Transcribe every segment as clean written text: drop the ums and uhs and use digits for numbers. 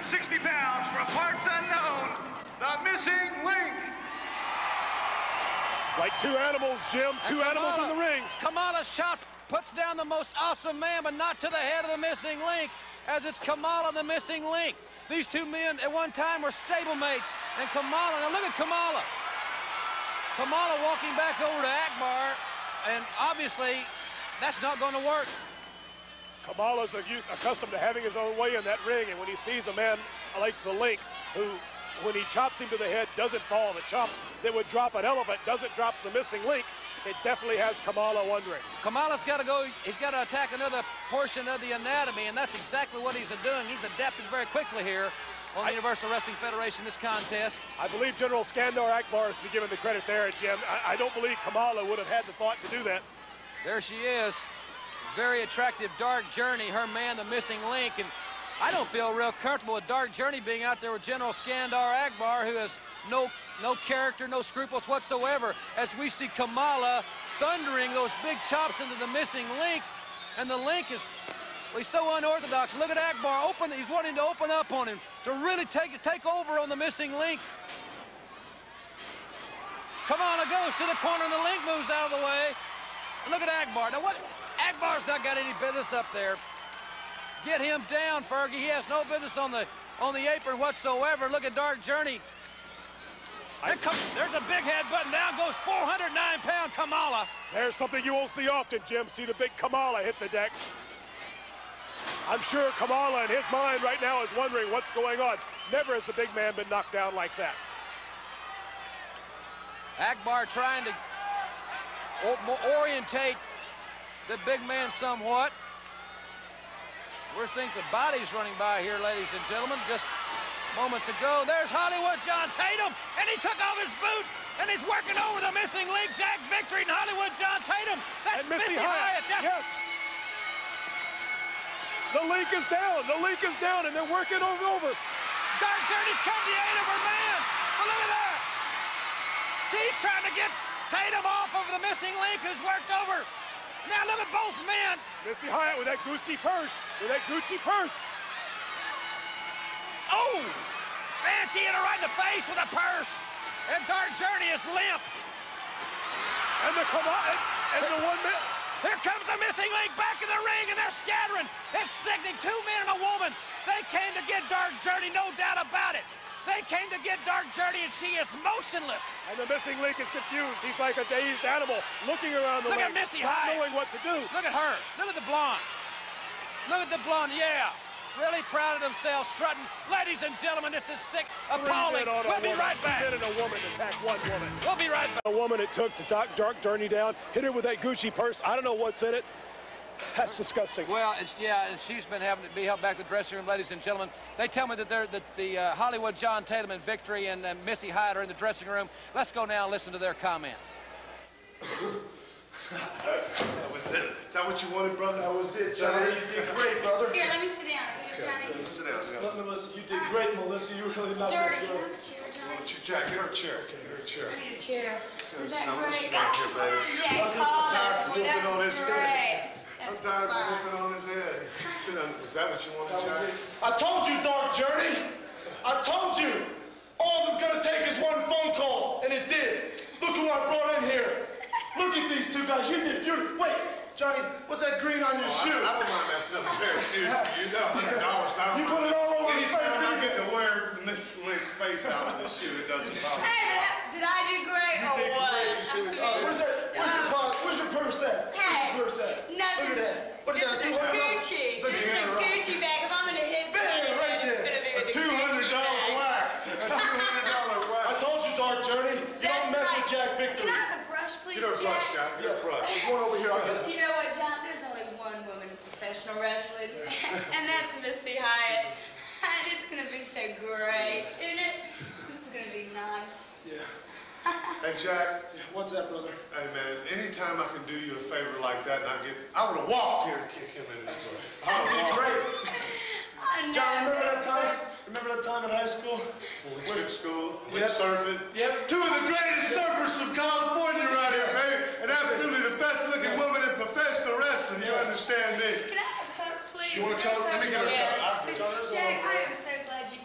160 pounds from parts unknown, the missing link. Like two animals, Jim, two animals in the ring. Kamala's chop puts down the most awesome man, but not to the head of the missing link, as it's Kamala the missing link. These two men at one time were stablemates, and Kamala, now look at Kamala. Kamala walking back over to Akbar, and obviously that's not going to work. Kamala's accustomed to having his own way in that ring, and when he sees a man like the Link, who, when he chops him to the head, doesn't fall. The chop that would drop an elephant doesn't drop the missing link. It definitely has Kamala wondering. Kamala's got to go, he's got to attack another portion of the anatomy, and that's exactly what he's doing. He's adapted very quickly here on the Universal Wrestling Federation, this contest. I believe General Skandar Akbar is to be given the credit there, Jim. I don't believe Kamala would have had the thought to do that. There she is. Very attractive Dark Journey, her man, the missing link. And I don't feel real comfortable with Dark Journey being out there with General Skandar Akbar, who has no character, no scruples whatsoever, as we see Kamala thundering those big chops into the missing link. And the link is, well, he's so unorthodox. Look at Akbar, he's wanting to open up on him, to really take over on the missing link. Kamala goes to the corner, and the link moves out of the way. And look at Akbar. Now what? Akbar's not got any business up there. Get him down, Fergie. He has no business on the apron whatsoever. Look at Dark Journey. There's a big headbutt, and down goes 409-pound Kamala. There's something you won't see often, Jim. See the big Kamala hit the deck. I'm sure Kamala in his mind right now is wondering what's going on. Never has the big man been knocked down like that. Akbar trying to orientate the big man somewhat. We're seeing some bodies running by here, ladies and gentlemen. Just moments ago, there's Hollywood John Tatum, and he took off his boot, and he's working over the missing link. Jack Victory and Hollywood John Tatum. That's Missy Hyatt. Yes. The link is down. The link is down, and they're working over. Dark Journey's come to the aid of her man. But look at that. She's trying to get Tatum off of the missing link, who's worked over. Now look at both men. Missy Hyatt with that Gucci purse. Oh, man, she hit her right in the face with a purse. And Dark Journey is limp. And the one man. Here comes the missing link back in the ring, and they're scattering. It's sickening. Two men and a woman. They came to get Dark Journey, no doubt about it. They came to get Dark Journey, and she is motionless. And the missing link is confused. He's like a dazed animal looking around the ring. Look at Missy Hyatt. Not knowing what to do. Look at her. Look at the blonde. Look at the blonde, yeah. Really proud of themselves, strutting. Ladies and gentlemen, this is sick, appalling. We'll be right back. Three men and a woman attack one woman. We'll be right back. A woman it took to knock Dark Journey down, hit her with that Gucci purse. I don't know what's in it. That's disgusting. Well, yeah, and she's been having to be held back to the dressing room, ladies and gentlemen. They tell me that the Hollywood John Tatum and Victory and Missy Hyatt are in the dressing room. Let's go now and listen to their comments. That was it. Is that what you wanted, brother? That was it, Johnny. You did great, brother. Here, let me sit down. Here, Johnny. Okay, sit down. Look, Melissa, you did great, Melissa. You really love Dirty. it. Can I have a chair, Johnny? Jack, get her a chair. Okay, get her a chair. I need a chair. Is that I'm great? sit down here, baby. Jack I'm called tired us. of whooping on That's his great. head. I'm That's tired of fun. whooping on his head. Sit down. Is that what you wanted, That was Jack? it. I told you, Dark Journey. I told you. All it's gonna take is one phone call, and it did. Look who I brought in here. Look at these two guys. You did beautiful. Wait, Johnny, what's that green on your shoe? I don't mind messing up a pair of shoes for you. $100. You put it all over his face, Anytime I didn't get to wear Miss Link's face out of the shoe, it doesn't bother me. Hey, did I do great or did what? great. Where's your purse at? Hey, Where's your purse at? nothing. Look at that. What is that, Just a $200? Gucci. It's a Just a general. Gucci bag. If I'm gonna hit somebody, Bang, right then it's gonna be A with a $200 Gucci bag. whack. A $200 whack. I told you, Dark Journey. You That's don't mess right. with Jack Victory. Can I have a brush, please, Get her a brush, Jack. Get her a brush. There's one over here. I'll get it. You know what, John? There's only one woman in professional wrestling, and that's Missy Hyatt. And it's gonna be so great, isn't it? This is gonna be nice. Yeah. Hey, Jack. What's that, brother? Hey, man, anytime I can do you a favor like that, and I would have walked here to kick him in his butt. You did great. I know. John, remember that time? Remember that time in high school? When we skipped school, we Yep. surfing. Yep. Two of the greatest surfers from California right here, baby. And absolutely the best looking woman in professional wrestling. You understand me? Can I have a Coke, please? You want a Coke? Let me get her a Yeah. Coke. Jack, I am so glad you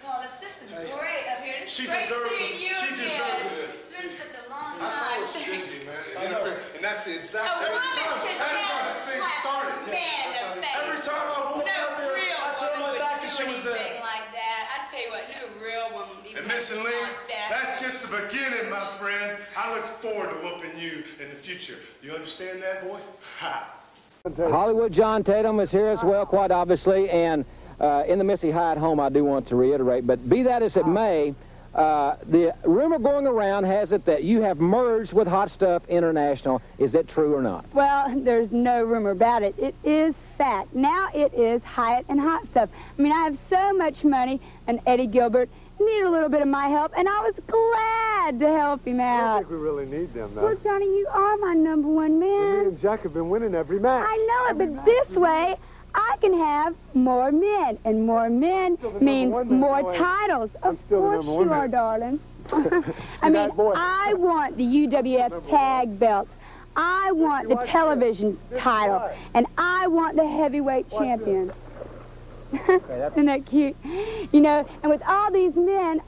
She Great deserved seeing it. you She again. deserved it. It's been such a long I saw time. what she did to me, man. I know. And that's the exact. A woman time- should that's never how this thing slap started. a man in the face. Every time I walked No out there, real I turned woman my back would and do she was there. anything like that. I tell you what, no real woman would even And Missing Link, like that. that's just the beginning, my friend. I look forward to whooping you in the future. You understand that, boy? Ha! Hollywood John Tatum is here as well, quite obviously, and in the Missy Hyatt home, I do want to reiterate, but be that as it may, the rumor going around has it that you have merged with Hot Stuff International. Is that true or not? Well, there's no rumor about it. It is fact. Now it is Hyatt and Hot Stuff. I mean, I have so much money, and Eddie Gilbert needed a little bit of my help, and I was glad to help him I don't out. think we really need them, though. Well, Johnny, you are my #1 Me man. and Jack have been winning every match. I know it, but this way, I can have more men, and more men means #1 man, more boy. titles. I'm Of still the course #1 you are, man. darling. I mean, that boy. I want the UWF tag belts. I want the television title, and I want the heavyweight champion. Isn't that cute? You know, and with all these men,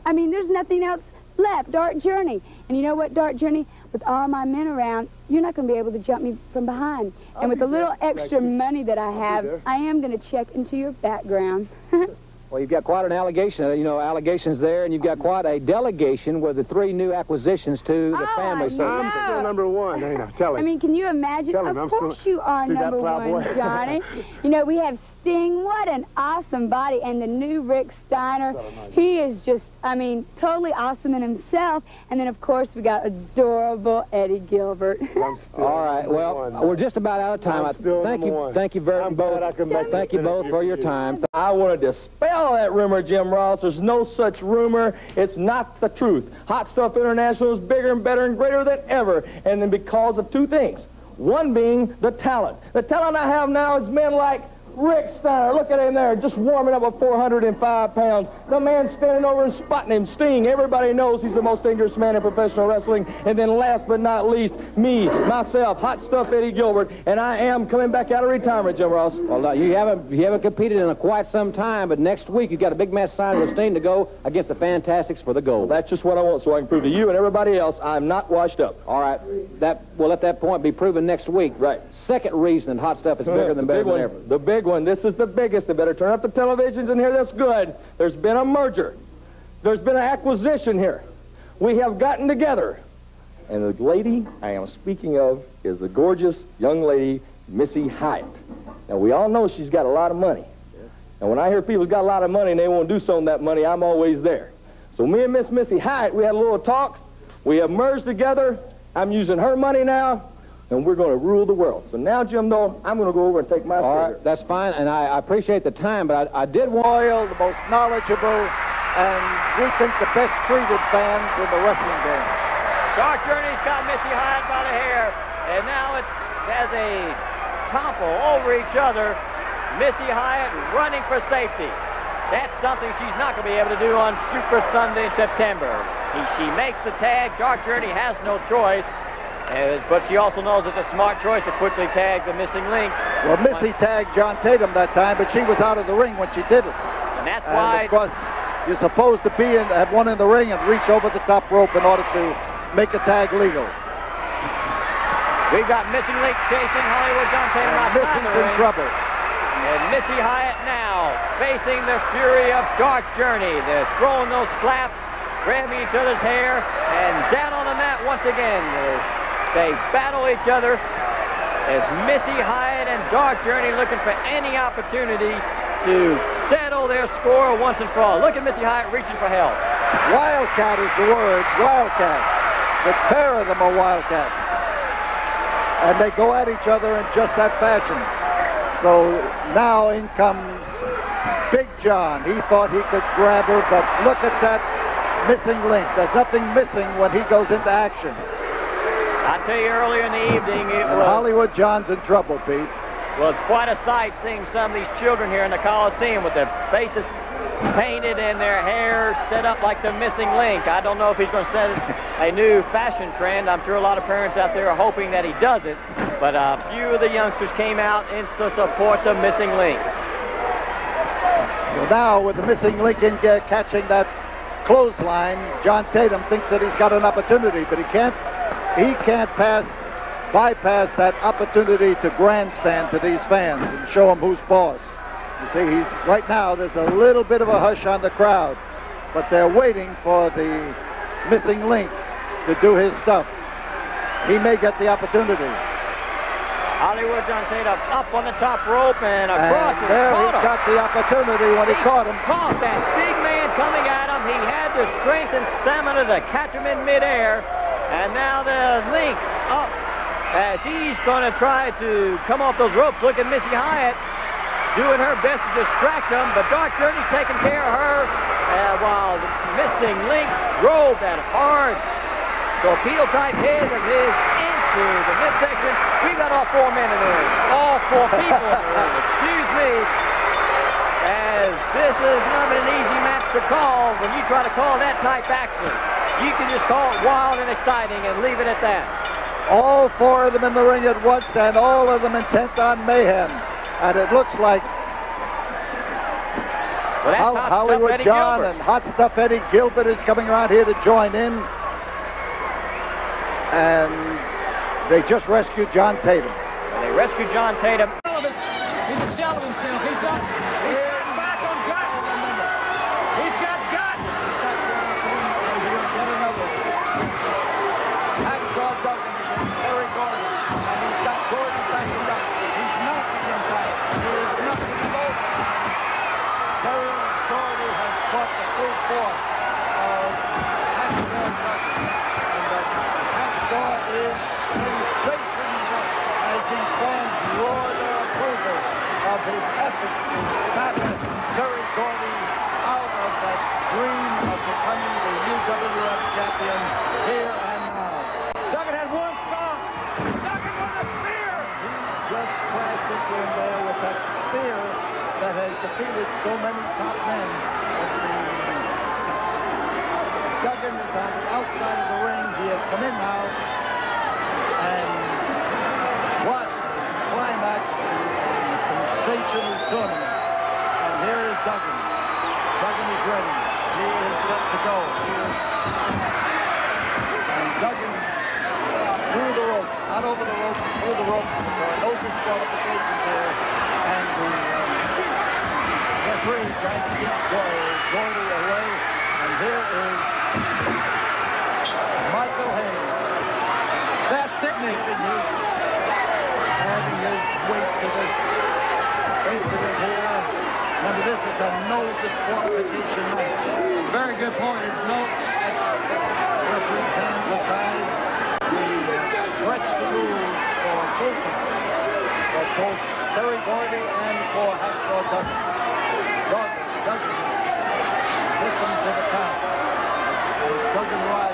I mean, there's nothing else left. Dark Journey. And you know what, Dark Journey? With all my men around, you're not going to be able to jump me from behind. And with the little extra money that I have, I am going to check into your background. Well, you've got quite an allegation, allegations there, and you've got quite a delegation with the 3 new acquisitions to the family. So I I'm still #1, ain't I? Tell him. I mean, can you imagine? Tell him I'm Of course still- you are see that #1, plowboy? Johnny. You know, we have Sting. What an awesome body. And the new Rick Steiner. He is just, I mean, totally awesome in himself. And then, of course, we got adorable Eddie Gilbert. I'm still all right, well, #1. we're just about out of time. I'm still Thank you, #1. thank you very I'm both. glad I could make Thank you this both interview for for your you. time. I want to dispel that rumor, Jim Ross. There's no such rumor. It's not the truth. Hot Stuff International is bigger and better and greater than ever, and then because of 2 things. One being the talent. The talent I have now is men like Rick Steiner. Look at him there, just warming up at 405 pounds. The man standing over and spotting him. Sting, everybody knows he's the most dangerous man in professional wrestling. And then last but not least, me, myself, Hot Stuff Eddie Gilbert, and I am coming back out of retirement, Jim Ross. Well, you haven't competed in quite some time, but next week you've got a big match signed with Sting to go against the Fantastics for the gold. That's just what I want, so I can prove to you and everybody else I'm not washed up. All right, we'll let that point be proven next week. Right. Second reason that Hot Stuff is bigger than better than ever. The big one. This is the biggest. They better turn up the televisions and hear this good. There's been a merger. There's been an acquisition here. We have gotten together. And the lady I am speaking of is the gorgeous young lady, Missy Hyatt. Now, we all know she's got a lot of money. And when I hear people's got a lot of money and they won't do something with that money, I'm always there. So me and Miss Missy Hyatt, we had a little talk. We have merged together. I'm using her money now. And we're going to rule the world. So now, Jim, though, I'm going to go over and take my All figure. right, that's fine, and I appreciate the time, but I did want... Loyal, the most knowledgeable, and we think the best treated fans in the wrestling game. Dark Journey's got Missy Hyatt by the hair, and now it's as a topple over each other. Missy Hyatt running for safety. That's something she's not going to be able to do on Super Sunday in September. She makes the tag. Dark Journey has no choice. But she also knows it's a smart choice to quickly tag the missing link. Well, Missy tagged John Tatum that time, but she was out of the ring when she did it. And that's why... Of course, you're supposed to have one in the ring and reach over the top rope in order to make a tag legal. We've got missing link chasing Hollywood John Tatum outside Missy's the in ring. trouble. And Missy Hyatt now facing the fury of Dark Journey. They're throwing those slaps, grabbing each other's hair, and down on the mat once again. They battle each other as Missy Hyatt and Dark Journey looking for any opportunity to settle their score once and for all. Look at Missy Hyatt reaching for help. Wildcat is the word, wildcat. The pair of them are wildcats. And they go at each other in just that fashion. So now in comes Big John. He thought he could grab her, but look at that missing link. There's nothing missing when he goes into action. I tell you, earlier in the evening, it was Hollywood John's in trouble, Pete. was quite a sight seeing some of these children here in the Coliseum with their faces painted and their hair set up like the missing link. I don't know if he's going to set a new fashion trend. I'm sure a lot of parents out there are hoping that he does it. But a few of the youngsters came out to support the missing link. So now with the missing link in catching that clothesline, John Tatum thinks that he's got an opportunity, but he can't bypass that opportunity to grandstand to these fans and show them who's boss. You see, right now, there's a little bit of a hush on the crowd, but they're waiting for the missing link to do his stuff. He may get the opportunity. Hollywood John Tatum up on the top rope and across. And there he got the opportunity when he caught him. Caught that big man coming at him. He had the strength and stamina to catch him in midair. And now the link up as he's going to try to come off those ropes. Look at Missy Hyatt doing her best to distract him, but Dark Journey's taking care of her while the missing link drove that hard torpedo-type head of his into the midsection. We've got all 4 men in the ring. All 4 people in the ring. Excuse me. As this is not an easy match to call when you try to call that type action. You can just call it wild and exciting and leave it at that. All 4 of them in the ring at once, and all of them intent on mayhem. And it looks like Hollywood John and Hot Stuff Eddie Gilbert is coming around here to join in. And they just rescued John Tatum. And they rescued John Tatum. He's a shell of himself. He's up. He's getting back on guts. He's got guts. Get another. Hacksaw Duggan against Terry Gordon. And he's got Gordon backing up. He's knocking him back. He is knocking him over. Terry Gordon has caught the full force of Hacksaw Duggan. Is sensational as these fans roar their approval of his efforts to batter Terry Gordy out of that dream of becoming the UWF champion here and now. Duggan had one stomp. Duggan with a spear. He just crashed into him there with that spear that has defeated so many top men. Duggan is on the outside of the ring. He has come in now. And what climax to a sensational tournament. And here is Duggan. Duggan is ready. He is set to go. And Duggan through the ropes, not over the ropes, through the ropes. There are no disqualifications there. And the referee trying to keep Gordy away. And here is Michael Hayes. That's sickening. Adding his weight to this incident here. Remember, this is a no disqualification match. Very good point. There's no. Referee's hands are tied. We stretch the rules for both Terry Gordy and for Hacksaw Duggan. Duggan listen to the count. As Duggan rides